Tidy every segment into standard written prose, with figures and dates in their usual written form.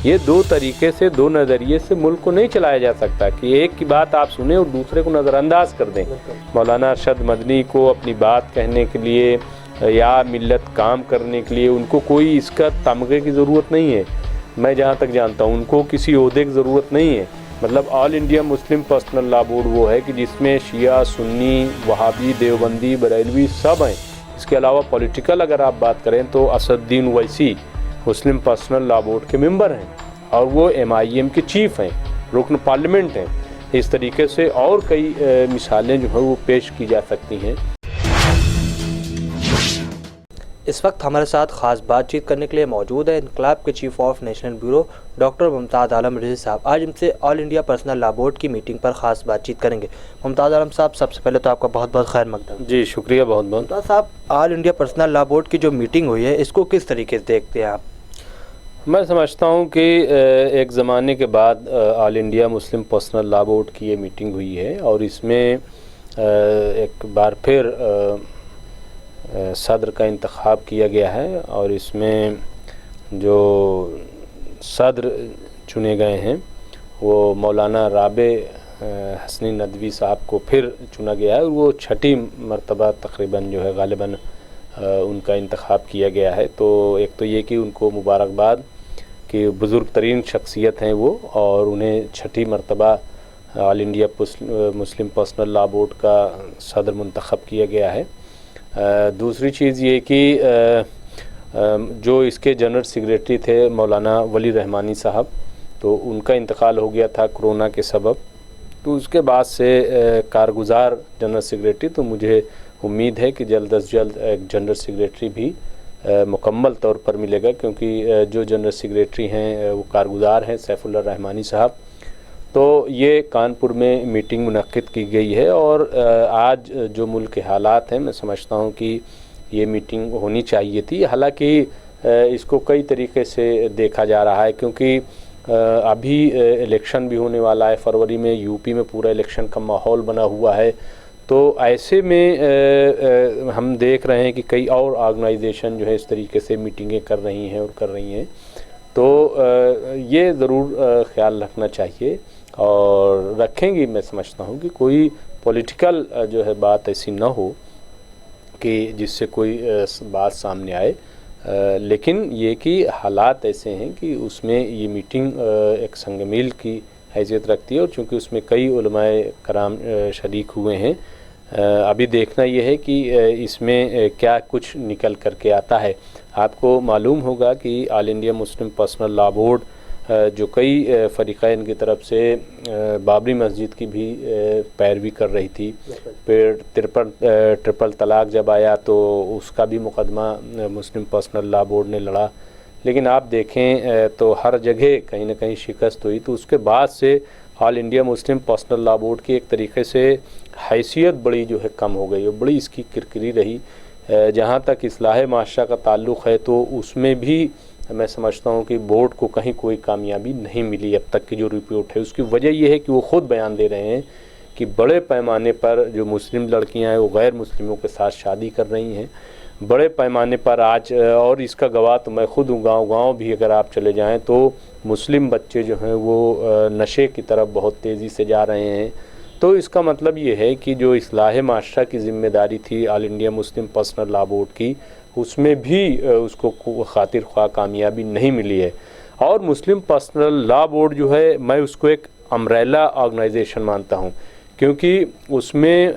یہ دو طریقے سے، دو نظریے سے ملک کو نہیں چلایا جا سکتا کہ ایک کی بات آپ سنیں اور دوسرے کو نظر انداز کر دیں۔ مولانا ارشد مدنی کو اپنی بات کہنے کے لیے یا ملت کام کرنے کے لیے ان کو کوئی اس کا تمغے کی ضرورت نہیں ہے، میں جہاں تک جانتا ہوں ان کو کسی عہدے کی ضرورت نہیں ہے۔ مطلب آل India Muslim personal law board وہ ہے کہ جس میں شیعہ، سنی، وہابی، دیوبندی، بریلوی سب ہیں۔ اس کے علاوہ پولیٹیکل اگر آپ بات کریں تو اسد الدین اویسی مسلم پرسنل لا بورڈ کے ممبر ہیں اور وہ MIM کے چیف ہیں، رکن پارلیمنٹ ہیں۔ اس طریقے سے اور کئی مثالیں جو ہیں وہ پیش کی جا سکتی ہیں۔ اس وقت ہمارے ساتھ خاص بات چیت کرنے کے لیے موجود ہے انقلاب کے chief of national bureau doctor Mumtaz Alam Rizvi صاحب۔ آج ہم سے all India personal law board کی میٹنگ پر خاص بات چیت کریں گے۔ ممتاز عالم صاحب، سب سے پہلے تو آپ کا بہت بہت خیر مقدم۔ جی شکریہ، بہت بہت۔ ممتاز صاحب، آل انڈیا پرسنل لا بورڈ کی جو میٹنگ ہوئی ہے اس کو کس طریقے سے دیکھتے ہیں آپ؟ میں سمجھتا ہوں کہ ایک زمانے کے بعد آل India Muslim personal law board کی یہ میٹنگ ہوئی ہے اور اس میں ایک بار پھر صدر کا انتخاب کیا گیا ہے اور اس میں جو صدر چنے گئے ہیں وہ مولانا رابع حسنی ندوی صاحب کو پھر چنا گیا ہے اور وہ چھٹی مرتبہ تقریباً جو ہے غالباً ان کا انتخاب کیا گیا ہے۔ تو ایک تو یہ کہ ان کو مبارکباد کہ بزرگ ترین شخصیت ہیں وہ، اور انہیں چھٹی مرتبہ آل India Muslim personal law board کا صدر منتخب کیا گیا ہے۔ دوسری چیز یہ کہ جو اس کے جنرل سیکریٹری تھے مولانا ولی رحمانی صاحب، تو ان کا انتقال ہو گیا تھا کورونا کے سبب، تو اس کے بعد سے کارگزار جنرل سیکریٹری، تو مجھے امید ہے کہ جلد از جلد ایک جنرل سیکریٹری بھی مکمل طور پر ملے گا، کیونکہ جو جنرل سیکریٹری ہیں وہ کارگزار ہیں سیف اللہ رحمانی صاحب۔ تو یہ کانپور میں میٹنگ منعقد کی گئی ہے اور آج جو ملک کے حالات ہیں میں سمجھتا ہوں کہ یہ میٹنگ ہونی چاہیے تھی، حالانکہ اس کو کئی طریقے سے دیکھا جا رہا ہے، کیونکہ ابھی الیکشن بھی ہونے والا ہے فروری میں، UP میں پورا الیکشن کا ماحول بنا ہوا ہے۔ تو ایسے میں ہم دیکھ رہے ہیں کہ کئی اور آرگنائزیشن جو ہے اس طریقے سے میٹنگیں کر رہی ہیں تو یہ ضرور خیال رکھنا چاہیے اور رکھیں گی۔ میں سمجھتا ہوں کہ کوئی پولیٹیکل جو ہے بات ایسی نہ ہو کہ جس سے کوئی بات سامنے آئے، لیکن یہ کہ حالات ایسے ہیں کہ اس میں یہ میٹنگ ایک سنگ میل کی حیثیت رکھتی ہے، اور چونکہ اس میں کئی علماء کرام شریک ہوئے ہیں، ابھی دیکھنا یہ ہے کہ اس میں کیا کچھ نکل کر کے آتا ہے۔ آپ کو معلوم ہوگا کہ آل India Muslim personal law board جو کئی فریقین کی طرف سے بابری مسجد کی بھی پیروی کر رہی تھی، پھر ٹرپل طلاق جب آیا تو اس کا بھی مقدمہ مسلم پرسنل لا بورڈ نے لڑا، لیکن آپ دیکھیں تو ہر جگہ کہیں نہ کہیں شکست ہوئی۔ تو اس کے بعد سے all India Muslim personal law board کی ایک طریقے سے حیثیت بڑی جو ہے کم ہو گئی، اور بڑی اس کی کرکری رہی۔ جہاں تک اصلاح معاشرہ کا تعلق ہے تو اس میں بھی میں سمجھتا ہوں کہ بورڈ کو کہیں کوئی کامیابی نہیں ملی اب تک کی جو رپورٹ ہے۔ اس کی وجہ یہ ہے کہ وہ خود بیان دے رہے ہیں کہ بڑے پیمانے پر جو مسلم لڑکیاں ہیں وہ غیر مسلموں کے ساتھ شادی کر رہی ہیں، بڑے پیمانے پر آج، اور اس کا گواہ تو میں خود ہوں، گاؤں گاؤں بھی اگر آپ چلے جائیں تو مسلم بچے جو ہیں وہ نشے کی طرف بہت تیزی سے جا رہے ہیں۔ تو اس کا مطلب یہ ہے کہ جو اصلاح معاشرہ کی ذمہ داری تھی آل India Muslim personal law board کی، اس میں بھی اس کو خاطر خواہ کامیابی نہیں ملی ہے۔ اور مسلم پرسنل لا بورڈ جو ہے میں اس کو ایک امبریلا آرگنائزیشن مانتا ہوں، کیونکہ اس میں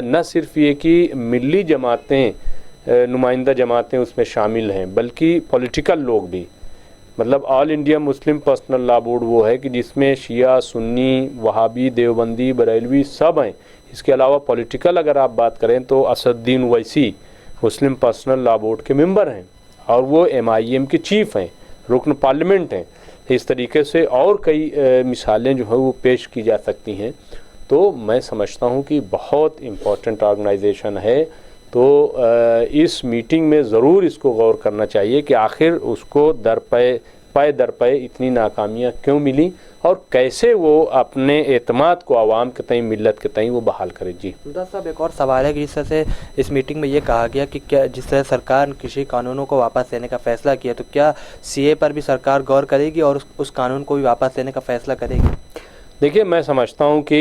نہ صرف یہ کہ ملی جماعتیں، نمائندہ جماعتیں اس میں شامل ہیں، بلکہ پولیٹیکل لوگ بھی۔ مطلب آل India Muslim personal law board وہ ہے کہ جس میں شیعہ، سنی، وہابی، دیوبندی، بریلوی سب ہیں۔ اس کے علاوہ پولیٹیکل اگر آپ بات کریں تو اسد الدین اویسی مسلم پرسنل لا بورڈ کے ممبر ہیں اور وہ MIM کے چیف ہیں، رکن پارلیمنٹ ہیں۔ اس طریقے سے اور کئی مثالیں جو ہیں وہ پیش کی جا سکتی ہیں۔ تو میں سمجھتا ہوں کہ بہت امپورٹنٹ آرگنائزیشن ہے، تو اس میٹنگ میں ضرور اس کو غور کرنا چاہیے کہ آخر اس کو درپے پے در پے اتنی ناکامیاں کیوں ملی اور کیسے وہ اپنے اعتماد کو عوام کے تئیں ملت کے تئیں وہ بحال کرے. جی ممتاز صاحب، ایک اور سوال ہے کہ جس طرح سے اس میٹنگ میں یہ کہا گیا کہ کیا جس طرح سرکار کسی قانونوں کو واپس لینے کا فیصلہ کیا تو کیا سی اے پر بھی سرکار غور کرے گی اور اس قانون کو بھی واپس لینے کا فیصلہ کرے گی؟ دیکھیے، میں سمجھتا ہوں کہ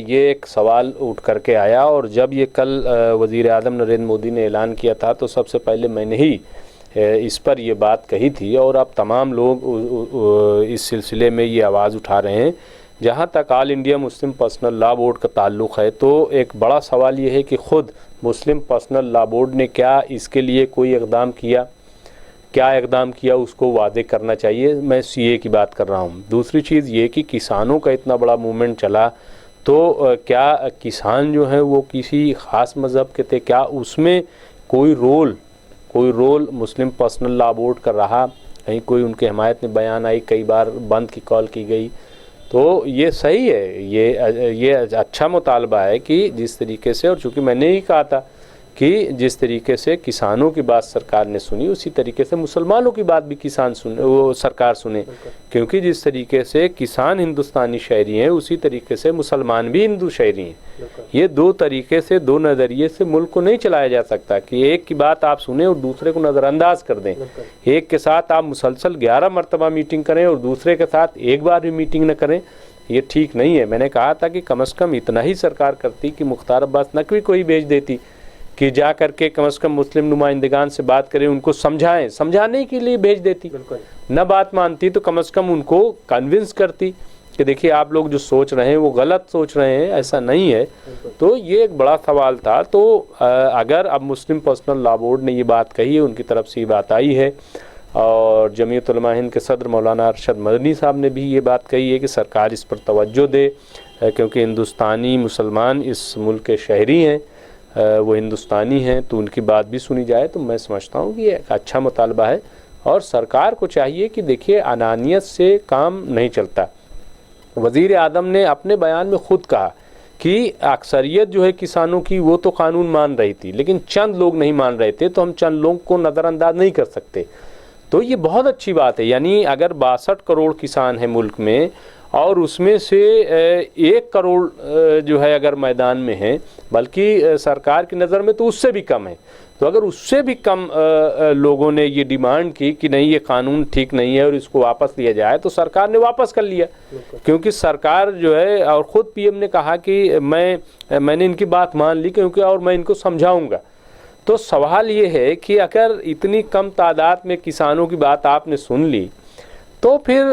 یہ ایک سوال اٹھ کر کے آیا اور جب یہ کل وزیر اعظم نریندر مودی نے اعلان کیا تھا تو سب سے پہلے میں نے ہی اس پر یہ بات کہی تھی اور اب تمام لوگ اس سلسلے میں یہ آواز اٹھا رہے ہیں. جہاں تک آل India Muslim personal law board کا تعلق ہے تو ایک بڑا سوال یہ ہے کہ خود مسلم پرسنل لا بورڈ نے کیا اس کے لیے کوئی اقدام کیا اس کو واضح کرنا چاہیے. میں سی اے کی بات کر رہا ہوں. دوسری چیز یہ کہ کسانوں کا اتنا بڑا موومنٹ چلا تو کیا کسان جو ہیں وہ کسی خاص مذہب کے تھے؟ کیا اس میں کوئی رول مسلم پرسنل لا بورڈ کا رہا؟ کہیں کوئی ان کے حمایت میں بیان آئی، کئی بار بند کی کال کی گئی. تو یہ صحیح ہے، یہ اچھا مطالبہ ہے کہ جس طریقے سے، اور چونکہ میں نے ہی کہا تھا کہ جس طریقے سے کسانوں کی بات سرکار نے سنی اسی طریقے سے مسلمانوں کی بات بھی سرکار سنے، کیونکہ جس طریقے سے کسان ہندوستانی شہری ہیں اسی طریقے سے مسلمان بھی ہندو شہری ہیں. یہ دو طریقے سے، دو نظریے سے ملک کو نہیں چلایا جا سکتا کہ ایک کی بات آپ سنیں اور دوسرے کو نظر انداز کر دیں. ایک کے ساتھ آپ مسلسل 11 مرتبہ میٹنگ کریں اور دوسرے کے ساتھ ایک بار بھی میٹنگ نہ کریں، یہ ٹھیک نہیں ہے. میں نے کہا تھا کہ کم از کم اتنا ہی سرکار کرتی کہ مختار عباس نقوی کو ہی بھیج دیتی کہ جا کر کے کم از کم مسلم نمائندگان سے بات کریں، ان کو سمجھانے کے لیے بھیج دیتی. نہ بات مانتی تو کم از کم ان کو کنونس کرتی کہ دیکھیے آپ لوگ جو سوچ رہے ہیں وہ غلط سوچ رہے ہیں، ایسا نہیں ہے. تو یہ ایک بڑا سوال تھا. تو اگر اب مسلم پرسنل لا بورڈ نے یہ بات کہی ہے، ان کی طرف سے یہ بات آئی ہے، اور جمعیت علماء ہند کے صدر مولانا ارشد مدنی صاحب نے بھی یہ بات کہی ہے کہ سرکار اس پر توجہ دے، کیونکہ ہندوستانی مسلمان اس ملک کے شہری ہیں، وہ ہندوستانی ہیں، تو ان کی بات بھی سنی جائے. تو میں سمجھتا ہوں کہ یہ ایک اچھا مطالبہ ہے اور سرکار کو چاہیے کہ دیکھیے انانیت سے کام نہیں چلتا. وزیر اعظم نے اپنے بیان میں خود کہا کہ اکثریت جو ہے کسانوں کی وہ تو قانون مان رہی تھی لیکن چند لوگ نہیں مان رہے تھے، تو ہم چند لوگوں کو نظر انداز نہیں کر سکتے. تو یہ بہت اچھی بات ہے. یعنی اگر 62 کروڑ کسان ہیں ملک میں اور اس میں سے 1 کروڑ جو ہے اگر میدان میں ہیں، بلکہ سرکار کی نظر میں تو اس سے بھی کم ہے، تو اگر اس سے بھی کم لوگوں نے یہ ڈیمانڈ کی کہ نہیں یہ قانون ٹھیک نہیں ہے اور اس کو واپس لیا جائے، تو سرکار نے واپس کر لیا. کیونکہ سرکار جو ہے، اور خود پی ایم نے کہا کہ میں نے ان کی بات مان لی کیونکہ اور میں ان کو سمجھاؤں گا. تو سوال یہ ہے کہ اگر اتنی کم تعداد میں کسانوں کی بات آپ نے سن لی تو پھر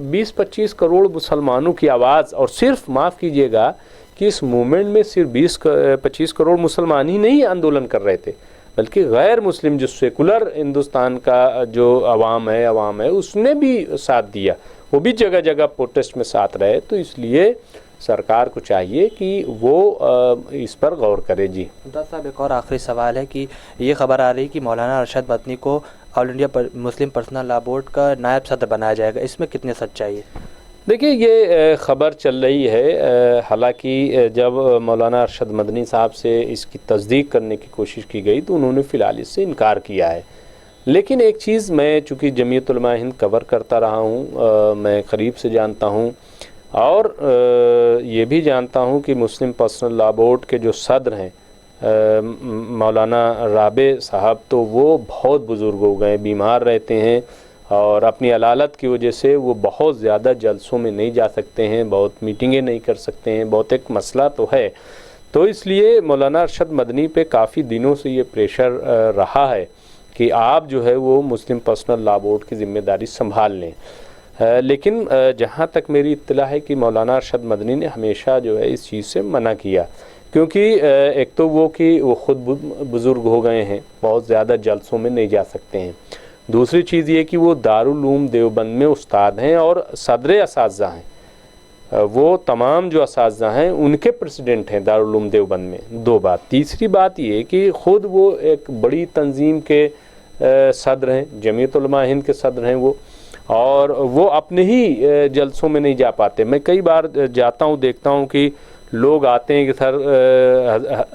20-25 کروڑ مسلمانوں کی آواز، اور صرف معاف کیجئے گا کہ اس موومنٹ میں صرف 20-25 کروڑ مسلمان ہی نہیں آندولن کر رہے تھے، بلکہ غیر مسلم جو سیکولر ہندوستان کا جو عوام ہے اس نے بھی ساتھ دیا، وہ بھی جگہ جگہ پروٹیسٹ میں ساتھ رہے. تو اس لیے سرکار کو چاہیے کہ وہ اس پر غور کرے. جی ممتاز صاحب، ایک اور آخری سوال ہے کہ یہ خبر آ رہی کہ مولانا ارشد مدنی کو آل India Muslim personal law board کا نائب صدر بنایا جائے گا، اس میں کتنی سچائی ہے؟ دیکھیے، یہ خبر چل رہی ہے، حالانکہ جب مولانا ارشد مدنی صاحب سے اس کی تصدیق کرنے کی کوشش کی گئی تو انہوں نے فی الحال اس سے انکار کیا ہے. لیکن ایک چیز میں چونکہ جمعیت علماء ہند کور کرتا رہا ہوں، میں قریب سے جانتا ہوں اور یہ بھی جانتا ہوں کہ مسلم پرسنل لا بورڈ کے جو صدر ہیں مولانا رابع صاحب، تو وہ بہت بزرگ ہو گئے، بیمار رہتے ہیں اور اپنی علالت کی وجہ سے وہ بہت زیادہ جلسوں میں نہیں جا سکتے ہیں، بہت میٹنگیں نہیں کر سکتے ہیں، بہت ایک مسئلہ تو ہے. تو اس لیے مولانا ارشد مدنی پہ کافی دنوں سے یہ پریشر رہا ہے کہ آپ جو ہے وہ مسلم پرسنل لا بورڈ کی ذمہ داری سنبھال لیں. لیکن جہاں تک میری اطلاع ہے کہ مولانا ارشد مدنی نے ہمیشہ جو ہے اس چیز سے منع کیا، کیونکہ ایک تو وہ کہ وہ خود بزرگ ہو گئے ہیں، بہت زیادہ جلسوں میں نہیں جا سکتے ہیں. دوسری چیز یہ کہ وہ دارالعلوم دیوبند میں استاد ہیں اور صدر اساتذہ ہیں، وہ تمام جو اساتذہ ہیں ان کے پریزیڈنٹ ہیں دارالعلوم دیوبند میں. 2 بات. تیسری بات یہ کہ خود وہ ایک بڑی تنظیم کے صدر ہیں، جمعیت علماء ہند کے صدر ہیں وہ، اور وہ اپنے ہی جلسوں میں نہیں جا پاتے. میں کئی بار جاتا ہوں، دیکھتا ہوں کہ لوگ آتے ہیں کہ سر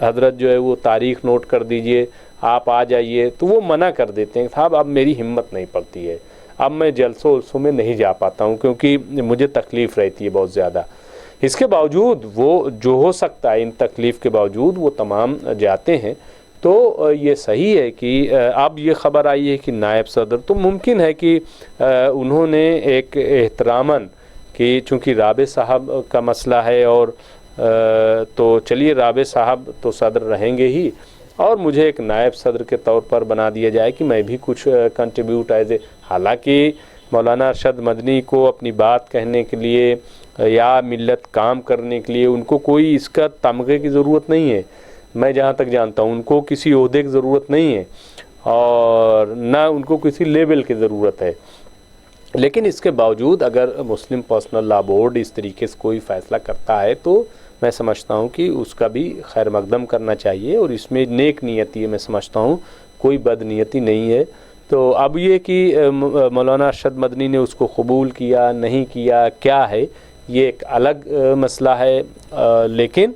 حضرت جو ہے وہ تاریخ نوٹ کر دیجئے، آپ آ جائیے، تو وہ منع کر دیتے ہیں. صاحب اب میری ہمت نہیں پڑتی ہے، اب میں جلسوں میں نہیں جا پاتا ہوں کیونکہ مجھے تکلیف رہتی ہے بہت زیادہ. اس کے باوجود وہ جو ہو سکتا ہے ان تکلیف کے باوجود وہ تمام جاتے ہیں. تو یہ صحیح ہے کہ اب یہ خبر آئی ہے کہ نائب صدر تو ممکن ہے کہ انہوں نے ایک احتراماً کہ چونکہ رابع صاحب کا مسئلہ ہے اور تو چلیے رابع صاحب تو صدر رہیں گے ہی اور مجھے ایک نائب صدر کے طور پر بنا دیا جائے کہ میں بھی کچھ کنٹریبیوٹ ایز اے. حالانکہ مولانا ارشد مدنی کو اپنی بات کہنے کے لیے یا ملت کام کرنے کے لیے ان کو کوئی اس کا تمغے کی ضرورت نہیں ہے. میں جہاں تک جانتا ہوں ان کو کسی عہدے کی ضرورت نہیں ہے اور نہ ان کو کسی لیبل کی ضرورت ہے. لیکن اس کے باوجود اگر مسلم پرسنل لا بورڈ اس طریقے سے کوئی فیصلہ کرتا ہے تو میں سمجھتا ہوں کہ اس کا بھی خیر مقدم کرنا چاہیے اور اس میں نیک نیتی ہے. میں سمجھتا ہوں کوئی بد نیتی نہیں ہے. تو اب یہ کہ مولانا ارشد مدنی نے اس کو قبول کیا نہیں کیا کیا ہے یہ ایک الگ مسئلہ ہے. لیکن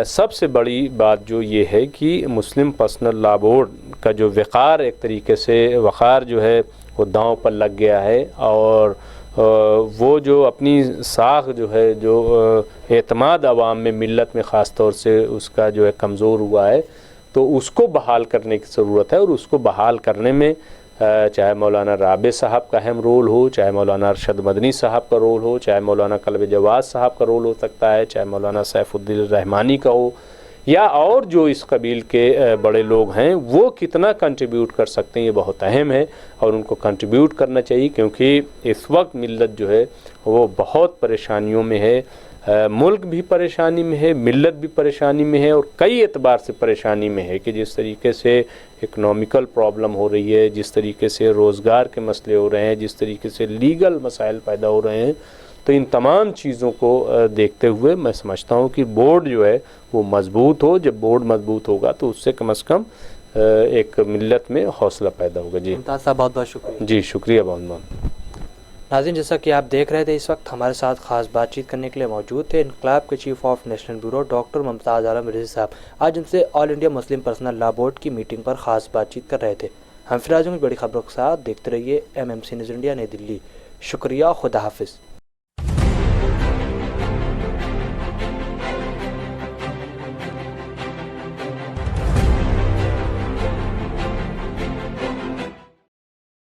سب سے بڑی بات جو یہ ہے کہ مسلم پرسنل لا بورڈ کا جو وقار ایک طریقے سے وقار جو ہے وہ داؤں پر لگ گیا ہے اور وہ جو اپنی ساکھ جو ہے جو اعتماد عوام میں ملت میں خاص طور سے اس کا جو ہے کمزور ہوا ہے تو اس کو بحال کرنے کی ضرورت ہے. اور اس کو بحال کرنے میں چاہے مولانا رابع صاحب کا اہم رول ہو, چاہے مولانا ارشد مدنی صاحب کا رول ہو, چاہے مولانا قلب جواز صاحب کا رول ہو سکتا ہے, چاہے مولانا سیف الدین الرحمانی کا ہو یا اور جو اس قبیل کے بڑے لوگ ہیں وہ کتنا کنٹریبیوٹ کر سکتے ہیں یہ بہت اہم ہے اور ان کو کنٹریبیوٹ کرنا چاہیے کیونکہ اس وقت ملت جو ہے وہ بہت پریشانیوں میں ہے. ملک بھی پریشانی میں ہے, ملت بھی پریشانی میں ہے اور کئی اعتبار سے پریشانی میں ہے کہ جس طریقے سے اکنامیکل پرابلم ہو رہی ہے, جس طریقے سے روزگار کے مسئلے ہو رہے ہیں, جس طریقے سے لیگل مسائل پیدا ہو رہے ہیں. تو ان تمام چیزوں کو دیکھتے ہوئے میں سمجھتا ہوں کہ بورڈ جو ہے وہ مضبوط ہو. جب بورڈ مضبوط ہوگا تو اس سے کم از کم ایک ملت میں حوصلہ پیدا ہوگا. جی ممتاز صاحب بہت بہت شکریہ. جی شکریہ بہت بہت. ناظرین جیسا کہ آپ دیکھ رہے تھے اس وقت ہمارے ساتھ خاص بات چیت کرنے کے لیے موجود تھے انقلاب کے chief of national bureau doctor Mumtaz Alam Rizvi صاحب. آج ان سے all India Muslim personal law board کی میٹنگ پر خاص بات چیت کر رہے تھے. ہم پھر آج کی بڑی خبروں کے ساتھ دیکھتے رہیے MMC نیوز انڈیا نئی دلی. شکریہ. خدا حافظ.